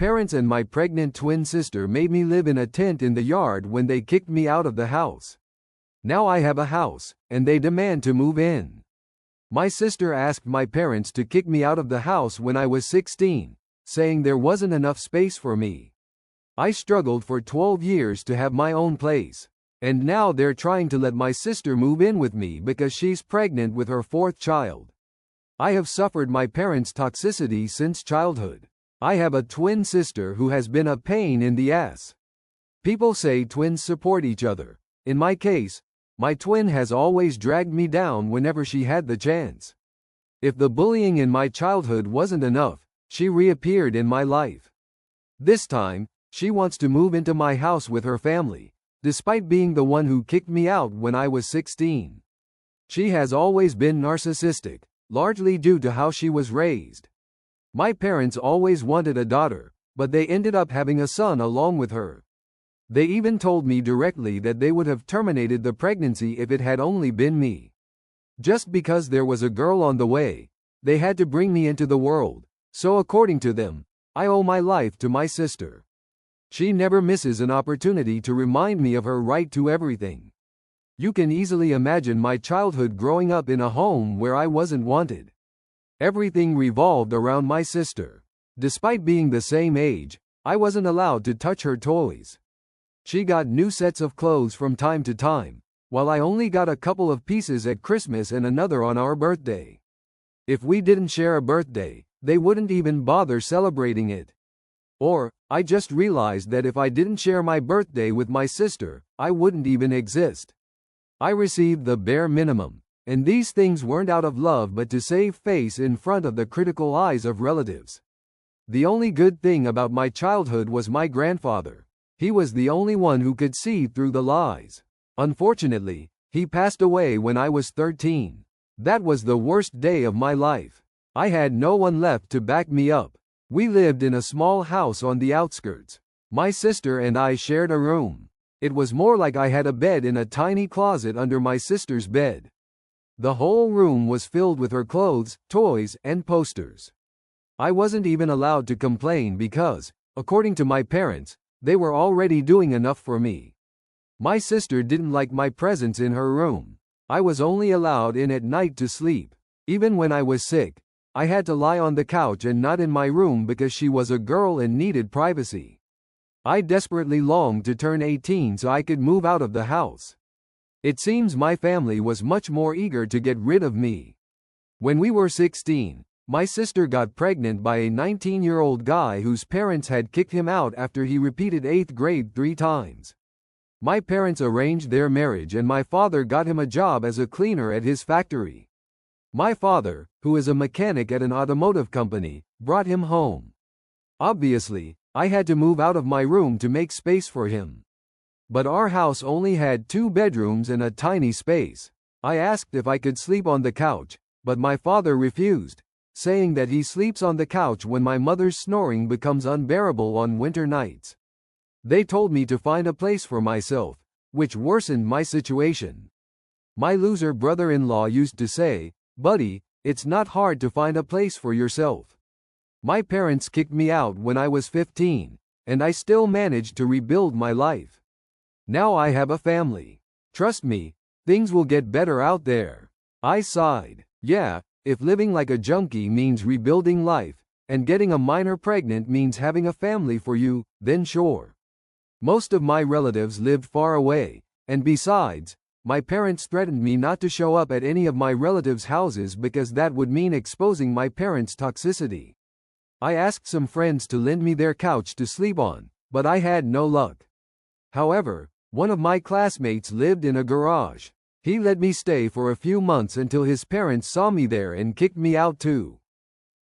parents and my pregnant twin sister made me live in a tent in the yard when they kicked me out of the house. Now I have a house, and they demand to move in. My sister asked my parents to kick me out of the house when I was 16, saying there wasn't enough space for me. I struggled for 12 years to have my own place, and now they're trying to let my sister move in with me because she's pregnant with her fourth child. I have suffered my parents' toxicity since childhood. I have a twin sister who has been a pain in the ass. People say twins support each other. In my case, my twin has always dragged me down whenever she had the chance. If the bullying in my childhood wasn't enough, she reappeared in my life. This time, she wants to move into my house with her family, despite being the one who kicked me out when I was 16. She has always been narcissistic, largely due to how she was raised. My parents always wanted a daughter, but they ended up having a son along with her. They even told me directly that they would have terminated the pregnancy if it had only been me. Just because there was a girl on the way, they had to bring me into the world, so according to them, I owe my life to my sister. She never misses an opportunity to remind me of her right to everything. You can easily imagine my childhood growing up in a home where I wasn't wanted. Everything revolved around my sister. Despite being the same age, I wasn't allowed to touch her toys. She got new sets of clothes from time to time, while I only got a couple of pieces at Christmas and another on our birthday. If we didn't share a birthday, they wouldn't even bother celebrating it. Or, I just realized that if I didn't share my birthday with my sister, I wouldn't even exist. I received the bare minimum, and these things weren't out of love but to save face in front of the critical eyes of relatives. The only good thing about my childhood was my grandfather. He was the only one who could see through the lies. Unfortunately, he passed away when I was 13. That was the worst day of my life. I had no one left to back me up. We lived in a small house on the outskirts. My sister and I shared a room. It was more like I had a bed in a tiny closet under my sister's bed. The whole room was filled with her clothes, toys, and posters. I wasn't even allowed to complain because, according to my parents, they were already doing enough for me. My sister didn't like my presence in her room. I was only allowed in at night to sleep. Even when I was sick, I had to lie on the couch and not in my room because she was a girl and needed privacy. I desperately longed to turn 18 so I could move out of the house. It seems my family was much more eager to get rid of me. When we were 16, my sister got pregnant by a 19-year-old guy whose parents had kicked him out after he repeated 8th grade 3 times. My parents arranged their marriage and my father got him a job as a cleaner at his factory. My father, who is a mechanic at an automotive company, brought him home. Obviously, I had to move out of my room to make space for him. But our house only had 2 bedrooms and a tiny space. I asked if I could sleep on the couch, but my father refused, saying that he sleeps on the couch when my mother's snoring becomes unbearable on winter nights. They told me to find a place for myself, which worsened my situation. My loser brother-in-law used to say, "Buddy, it's not hard to find a place for yourself." My parents kicked me out when I was 15, and I still managed to rebuild my life. Now I have a family. Trust me, things will get better out there. I sighed. Yeah, if living like a junkie means rebuilding life, and getting a minor pregnant means having a family for you, then sure. Most of my relatives lived far away, and besides, my parents threatened me not to show up at any of my relatives' houses because that would mean exposing my parents' toxicity. I asked some friends to lend me their couch to sleep on, but I had no luck. However, one of my classmates lived in a garage. He let me stay for a few months until his parents saw me there and kicked me out too.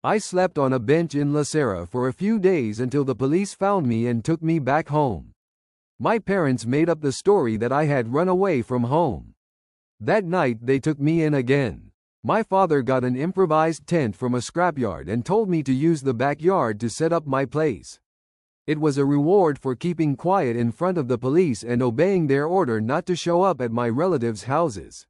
I slept on a bench in La Serra for a few days until the police found me and took me back home. My parents made up the story that I had run away from home. That night they took me in again. My father got an improvised tent from a scrapyard and told me to use the backyard to set up my place. It was a reward for keeping quiet in front of the police and obeying their order not to show up at my relatives' houses.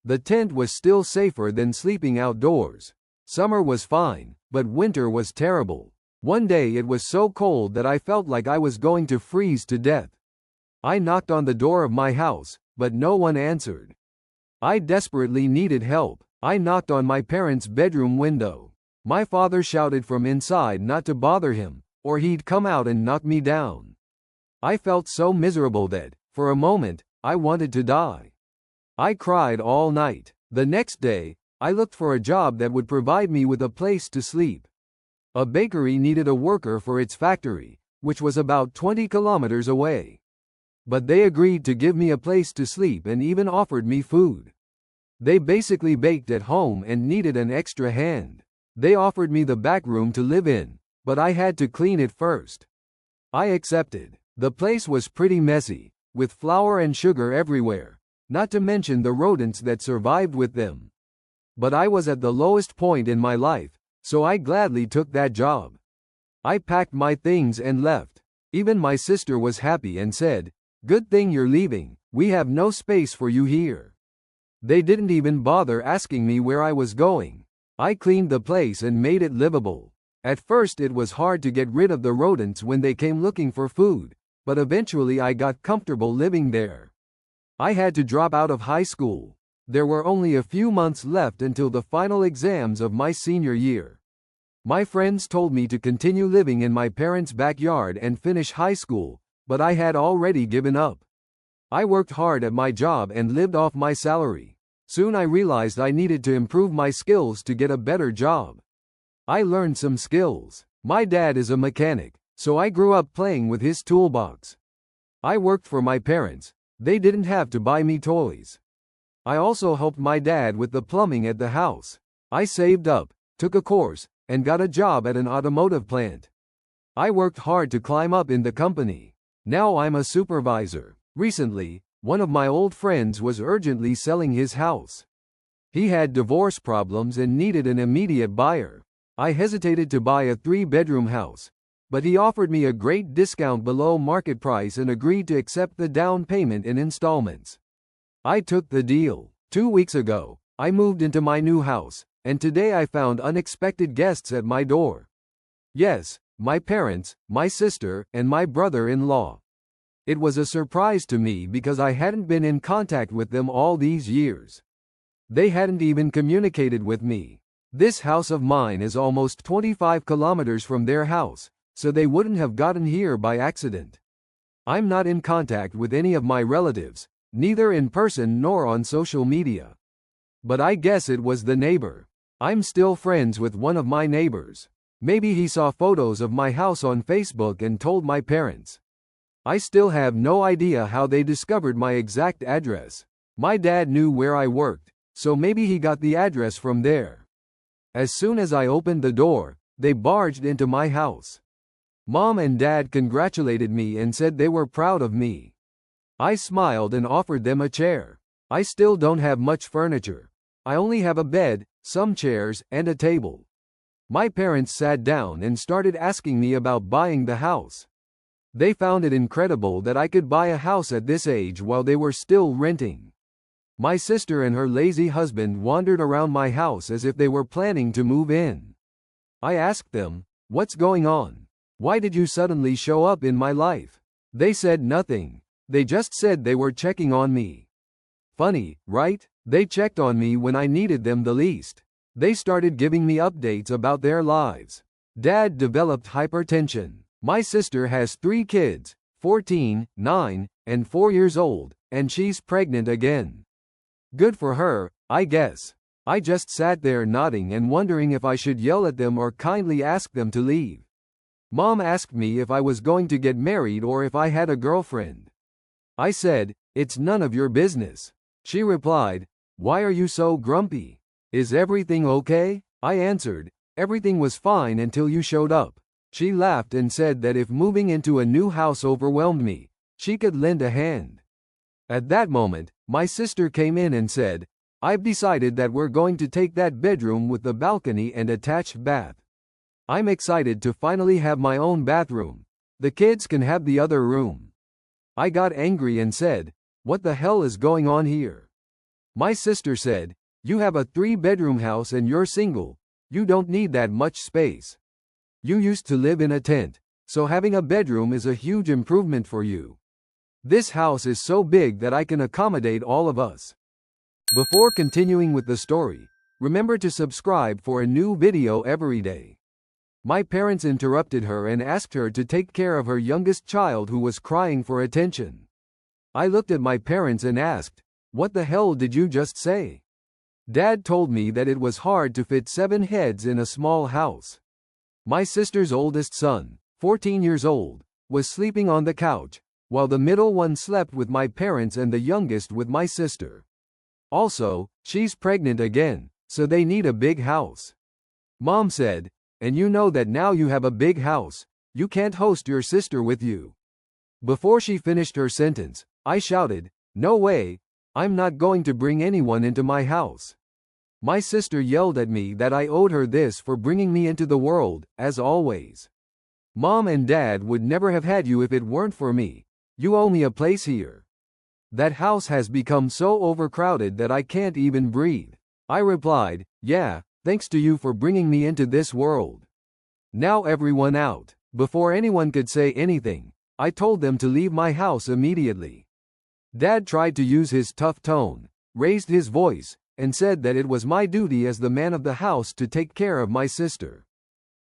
The tent was still safer than sleeping outdoors. Summer was fine, but winter was terrible. One day it was so cold that I felt like I was going to freeze to death. I knocked on the door of my house, but no one answered. I desperately needed help. I knocked on my parents' bedroom window. My father shouted from inside not to bother him, or he'd come out and knock me down. I felt so miserable that, for a moment, I wanted to die. I cried all night. The next day, I looked for a job that would provide me with a place to sleep. A bakery needed a worker for its factory, which was about 20 kilometers away. But they agreed to give me a place to sleep and even offered me food. They basically baked at home and needed an extra hand. They offered me the back room to live in, but I had to clean it first. I accepted. The place was pretty messy, with flour and sugar everywhere, not to mention the rodents that survived with them. But I was at the lowest point in my life, so I gladly took that job. I packed my things and left. Even my sister was happy and said, "Good thing you're leaving, we have no space for you here." They didn't even bother asking me where I was going. I cleaned the place and made it livable. At first it was hard to get rid of the rodents when they came looking for food, but eventually I got comfortable living there. I had to drop out of high school. There were only a few months left until the final exams of my senior year. My friends told me to continue living in my parents' backyard and finish high school, but I had already given up. I worked hard at my job and lived off my salary. Soon I realized I needed to improve my skills to get a better job. I learned some skills. My dad is a mechanic, so I grew up playing with his toolbox. I worked for my parents. They didn't have to buy me toys. I also helped my dad with the plumbing at the house. I saved up, took a course, and got a job at an automotive plant. I worked hard to climb up in the company. Now I'm a supervisor. Recently, one of my old friends was urgently selling his house. He had divorce problems and needed an immediate buyer. I hesitated to buy a 3-bedroom house, but he offered me a great discount below market price and agreed to accept the down payment in installments. I took the deal. 2 weeks ago, I moved into my new house, and today I found unexpected guests at my door. Yes, my parents, my sister, and my brother-in-law. It was a surprise to me because I hadn't been in contact with them all these years. They hadn't even communicated with me. This house of mine is almost 25 kilometers from their house, so they wouldn't have gotten here by accident. I'm not in contact with any of my relatives, neither in person nor on social media. But I guess it was the neighbor. I'm still friends with one of my neighbors. Maybe he saw photos of my house on Facebook and told my parents. I still have no idea how they discovered my exact address. My dad knew where I worked, so maybe he got the address from there. As soon as I opened the door, they barged into my house. Mom and Dad congratulated me and said they were proud of me. I smiled and offered them a chair. I still don't have much furniture. I only have a bed, some chairs, and a table. My parents sat down and started asking me about buying the house. They found it incredible that I could buy a house at this age while they were still renting. My sister and her lazy husband wandered around my house as if they were planning to move in. I asked them, "What's going on? Why did you suddenly show up in my life?" They said nothing. They just said they were checking on me. Funny, right? They checked on me when I needed them the least. They started giving me updates about their lives. Dad developed hypertension. My sister has 3 kids, 14, 9, and 4 years old, and she's pregnant again. Good for her, I guess. I just sat there nodding and wondering if I should yell at them or kindly ask them to leave. Mom asked me if I was going to get married or if I had a girlfriend. I said, "It's none of your business." She replied, "Why are you so grumpy? Is everything okay?" I answered, "Everything was fine until you showed up." She laughed and said that if moving into a new house overwhelmed me, she could lend a hand. At that moment, my sister came in and said, "I've decided that we're going to take that bedroom with the balcony and attached bath. I'm excited to finally have my own bathroom. The kids can have the other room." I got angry and said, "What the hell is going on here?" My sister said, "You have a 3-bedroom house and you're single. You don't need that much space." You used to live in a tent, so having a bedroom is a huge improvement for you. This house is so big that I can accommodate all of us. Before continuing with the story, remember to subscribe for a new video every day. My parents interrupted her and asked her to take care of her youngest child who was crying for attention. I looked at my parents and asked, "What the hell did you just say?" Dad told me that it was hard to fit 7 heads in a small house. My sister's oldest son, 14 years old, was sleeping on the couch, while the middle one slept with my parents and the youngest with my sister. Also, she's pregnant again, so they need a big house. Mom said, "And you know that now you have a big house, you can't host your sister with you." Before she finished her sentence, I shouted, "No way, I'm not going to bring anyone into my house." My sister yelled at me that I owed her this for bringing me into the world, as always. "Mom and Dad would never have had you if it weren't for me. You owe me a place here. That house has become so overcrowded that I can't even breathe." I replied, "Yeah, thanks to you for bringing me into this world. Now everyone out." Before anyone could say anything, I told them to leave my house immediately. Dad tried to use his tough tone, raised his voice, and said that it was my duty as the man of the house to take care of my sister.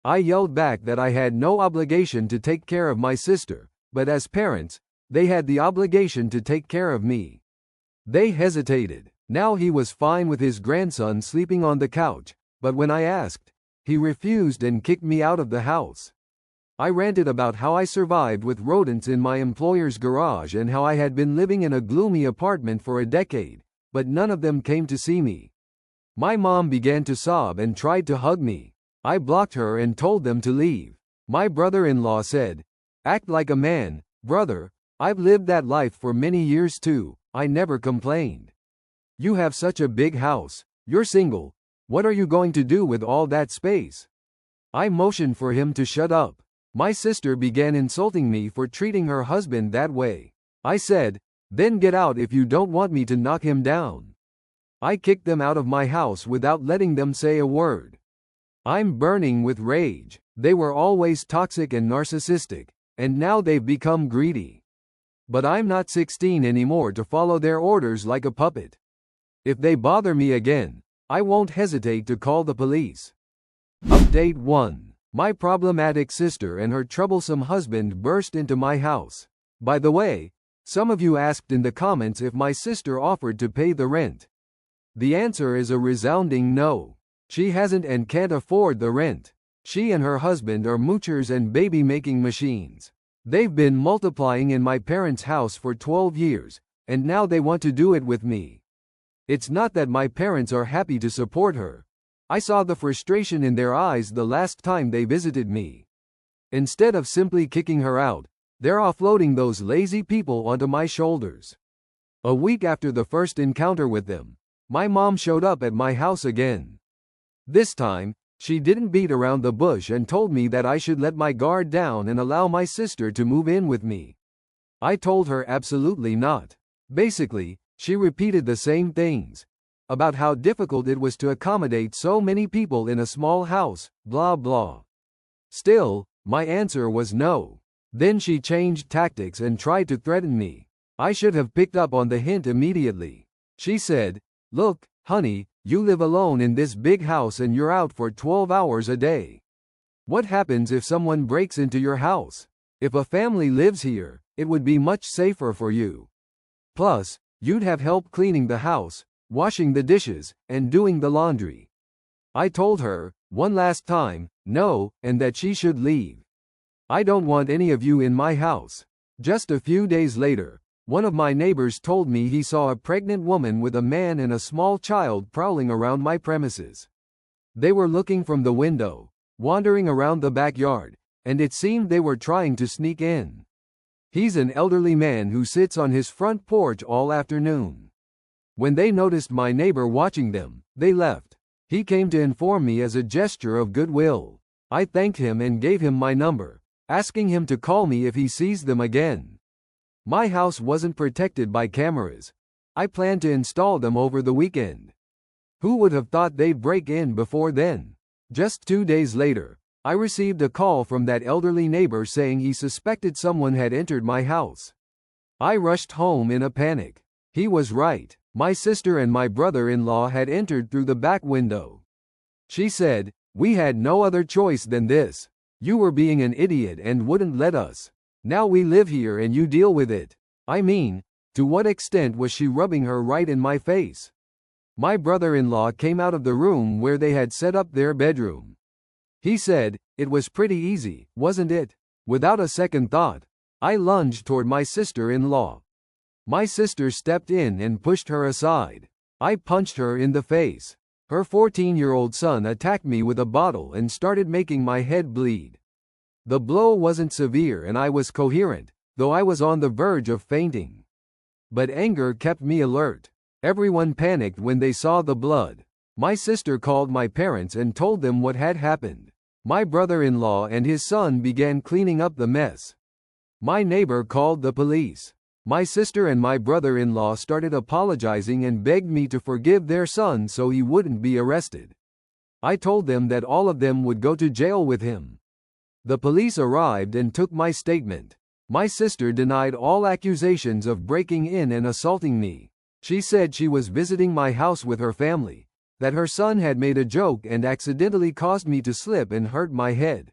I yelled back that I had no obligation to take care of my sister, but as parents, they had the obligation to take care of me. They hesitated. Now he was fine with his grandson sleeping on the couch, but when I asked, he refused and kicked me out of the house. I ranted about how I survived with rodents in my employer's garage and how I had been living in a gloomy apartment for a decade, but none of them came to see me. My mom began to sob and tried to hug me. I blocked her and told them to leave. My brother-in-law said, "Act like a man, brother. I've lived that life for many years too. I never complained. You have such a big house. You're single. What are you going to do with all that space?" I motioned for him to shut up. My sister began insulting me for treating her husband that way. I said, "Then get out if you don't want me to knock him down." I kicked them out of my house without letting them say a word. I'm burning with rage. They were always toxic and narcissistic, and now they've become greedy. But I'm not 16 anymore to follow their orders like a puppet. If they bother me again, I won't hesitate to call the police. Update 1. My problematic sister and her troublesome husband burst into my house. By the way, some of you asked in the comments if my sister offered to pay the rent. The answer is a resounding no. She hasn't and can't afford the rent. She and her husband are moochers and baby-making machines. They've been multiplying in my parents' house for 12 years, and now they want to do it with me. It's not that my parents are happy to support her. I saw the frustration in their eyes the last time they visited me. Instead of simply kicking her out, they're offloading those lazy people onto my shoulders. A week after the first encounter with them, my mom showed up at my house again. This time, she didn't beat around the bush and told me that I should let my guard down and allow my sister to move in with me. I told her absolutely not. Basically, she repeated the same things. About how difficult it was to accommodate so many people in a small house, blah blah. Still, my answer was no. Then she changed tactics and tried to threaten me. I should have picked up on the hint immediately. She said, "Look, honey, you live alone in this big house and you're out for 12 hours a day. What happens if someone breaks into your house? If a family lives here, it would be much safer for you. Plus, you'd have help cleaning the house, washing the dishes, and doing the laundry." I told her, one last time, no, and that she should leave. I don't want any of you in my house. Just a few days later, one of my neighbors told me he saw a pregnant woman with a man and a small child prowling around my premises. They were looking from the window, wandering around the backyard, and it seemed they were trying to sneak in. He's an elderly man who sits on his front porch all afternoon. When they noticed my neighbor watching them, they left. He came to inform me as a gesture of goodwill. I thanked him and gave him my number, asking him to call me if he sees them again. My house wasn't protected by cameras. I planned to install them over the weekend. Who would have thought they'd break in before then? Just 2 days later, I received a call from that elderly neighbor saying he suspected someone had entered my house. I rushed home in a panic. He was right. My sister and my brother-in-law had entered through the back window. She said, "We had no other choice than this. You were being an idiot and wouldn't let us. Now we live here and you deal with it." I mean, to what extent was she rubbing her right in my face? My brother-in-law came out of the room where they had set up their bedroom. He said, "It was pretty easy, wasn't it?" Without a second thought, I lunged toward my sister-in-law. My sister stepped in and pushed her aside. I punched her in the face. Her 14-year-old son attacked me with a bottle and started making my head bleed. The blow wasn't severe and I was coherent, though I was on the verge of fainting. But anger kept me alert. Everyone panicked when they saw the blood. My sister called my parents and told them what had happened. My brother-in-law and his son began cleaning up the mess. My neighbor called the police. My sister and my brother-in-law started apologizing and begged me to forgive their son so he wouldn't be arrested. I told them that all of them would go to jail with him. The police arrived and took my statement. My sister denied all accusations of breaking in and assaulting me. She said she was visiting my house with her family, that her son had made a joke and accidentally caused me to slip and hurt my head.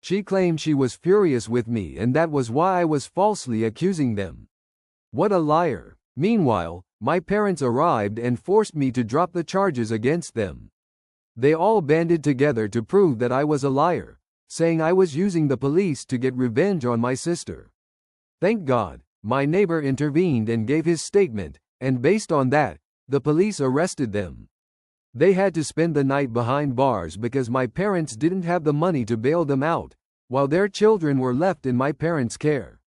She claimed she was furious with me and that was why I was falsely accusing them. What a liar. Meanwhile, my parents arrived and forced me to drop the charges against them. They all banded together to prove that I was a liar, saying I was using the police to get revenge on my sister. Thank God, my neighbor intervened and gave his statement, and based on that, the police arrested them. They had to spend the night behind bars because my parents didn't have the money to bail them out, while their children were left in my parents' care.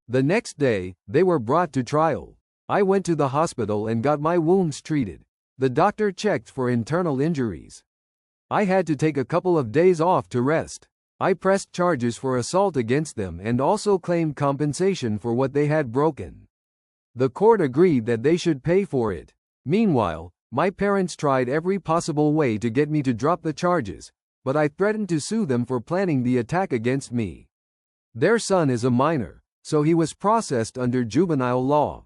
The next day, they were brought to trial. I went to the hospital and got my wounds treated. The doctor checked for internal injuries. I had to take a couple of days off to rest. I pressed charges for assault against them and also claimed compensation for what they had broken. The court agreed that they should pay for it. Meanwhile, my parents tried every possible way to get me to drop the charges, but I threatened to sue them for planning the attack against me. Their son is a minor, so he was processed under juvenile law.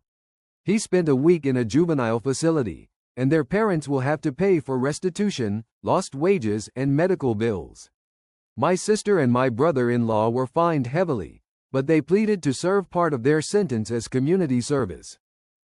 He spent a week in a juvenile facility, and their parents will have to pay for restitution, lost wages, and medical bills. My sister and my brother-in-law were fined heavily, but they pleaded to serve part of their sentence as community service.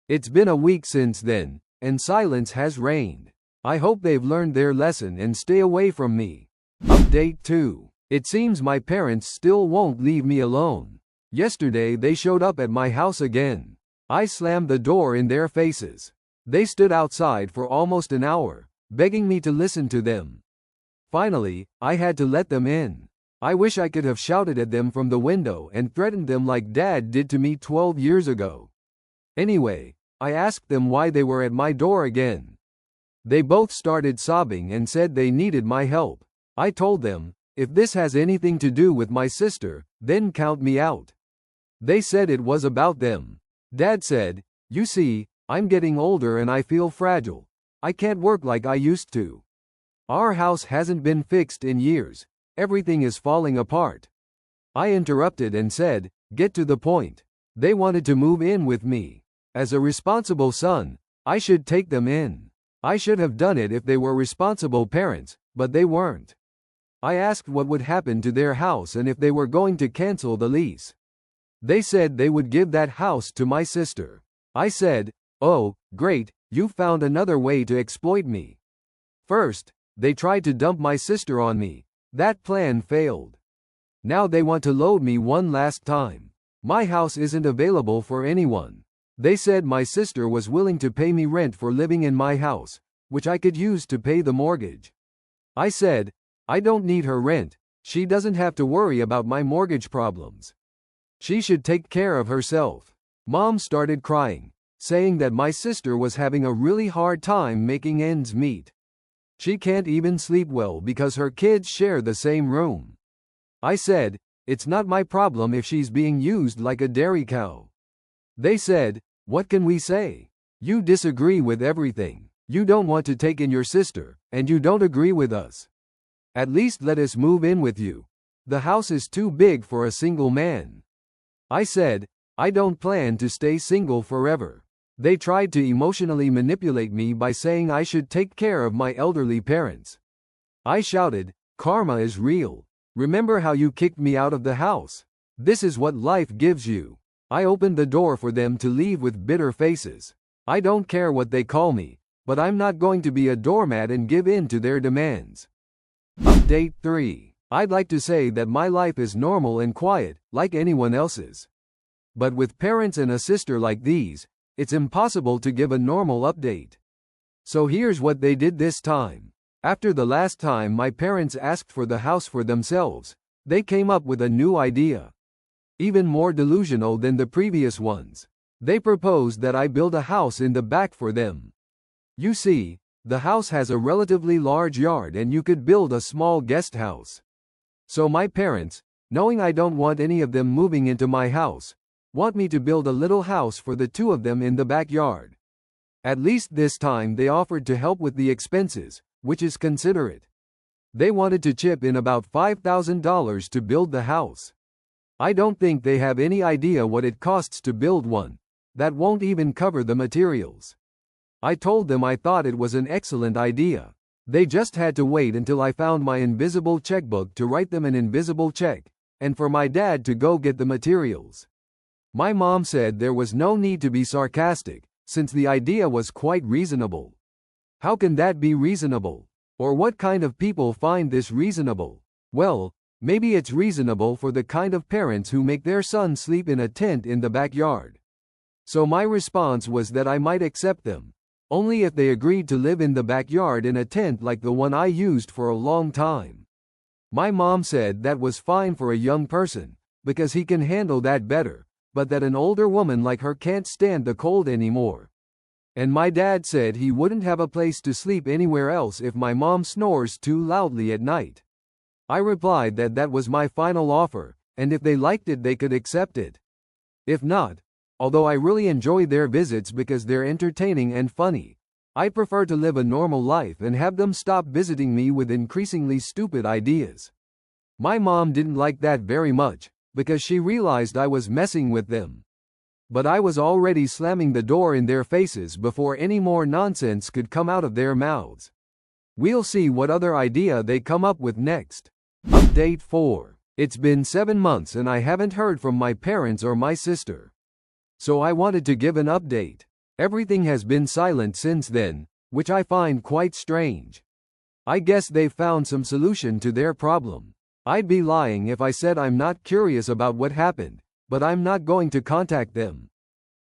It's been a week since then, and silence has reigned. I hope they've learned their lesson and stay away from me. Update 2. It seems my parents still won't leave me alone. Yesterday they showed up at my house again. I slammed the door in their faces. They stood outside for almost an hour, begging me to listen to them. Finally, I had to let them in. I wish I could have shouted at them from the window and threatened them like Dad did to me 12 years ago. Anyway, I asked them why they were at my door again. They both started sobbing and said they needed my help. I told them, if this has anything to do with my sister, then count me out. They said it was about them. Dad said, "You see, I'm getting older and I feel fragile. I can't work like I used to. Our house hasn't been fixed in years. Everything is falling apart." I interrupted and said, "Get to the point." They wanted to move in with me. As a responsible son, I should take them in. I should have done it if they were responsible parents, but they weren't. I asked what would happen to their house and if they were going to cancel the lease. They said they would give that house to my sister. I said, "Oh, great, you found another way to exploit me." First, they tried to dump my sister on me. That plan failed. Now they want to load me one last time. My house isn't available for anyone. They said my sister was willing to pay me rent for living in my house, which I could use to pay the mortgage. I said, I don't need her rent. She doesn't have to worry about my mortgage problems. She should take care of herself. Mom started crying, saying that my sister was having a really hard time making ends meet. She can't even sleep well because her kids share the same room. I said, it's not my problem if she's being used like a dairy cow. They said, what can we say? You disagree with everything. You don't want to take in your sister, and you don't agree with us. At least let us move in with you. The house is too big for a single man. I said, I don't plan to stay single forever. They tried to emotionally manipulate me by saying I should take care of my elderly parents. I shouted, karma is real. Remember how you kicked me out of the house? This is what life gives you. I opened the door for them to leave with bitter faces. I don't care what they call me, but I'm not going to be a doormat and give in to their demands. Update 3. I'd like to say that my life is normal and quiet, like anyone else's. But with parents and a sister like these, it's impossible to give a normal update. So here's what they did this time. After the last time my parents asked for the house for themselves, they came up with a new idea. Even more delusional than the previous ones. They proposed that I build a house in the back for them. You see, the house has a relatively large yard and you could build a small guest house. So my parents, knowing I don't want any of them moving into my house, want me to build a little house for the two of them in the backyard. At least this time they offered to help with the expenses, which is considerate. They wanted to chip in about $5,000 to build the house. I don't think they have any idea what it costs to build one. That won't even cover the materials. I told them I thought it was an excellent idea. They just had to wait until I found my invisible checkbook to write them an invisible check, and for my dad to go get the materials. My mom said there was no need to be sarcastic, since the idea was quite reasonable. How can that be reasonable? Or what kind of people find this reasonable? Well, maybe it's reasonable for the kind of parents who make their son sleep in a tent in the backyard. So my response was that I might accept them, only if they agreed to live in the backyard in a tent like the one I used for a long time. My mom said that was fine for a young person, because he can handle that better, but that an older woman like her can't stand the cold anymore. And my dad said he wouldn't have a place to sleep anywhere else if my mom snores too loudly at night. I replied that that was my final offer, and if they liked it they could accept it. If not, although I really enjoy their visits because they're entertaining and funny, I prefer to live a normal life and have them stop visiting me with increasingly stupid ideas. My mom didn't like that very much, because she realized I was messing with them. But I was already slamming the door in their faces before any more nonsense could come out of their mouths. We'll see what other idea they come up with next. Update 4. It's been 7 months and I haven't heard from my parents or my sister. So I wanted to give an update. Everything has been silent since then, which I find quite strange. I guess they've found some solution to their problem. I'd be lying if I said I'm not curious about what happened, but I'm not going to contact them.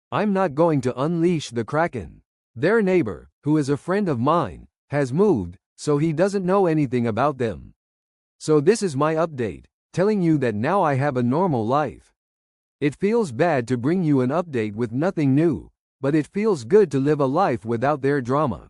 I'm not going to unleash the Kraken. Their neighbor, who is a friend of mine, has moved, so he doesn't know anything about them. So this is my update, telling you that now I have a normal life. It feels bad to bring you an update with nothing new, but it feels good to live a life without their drama.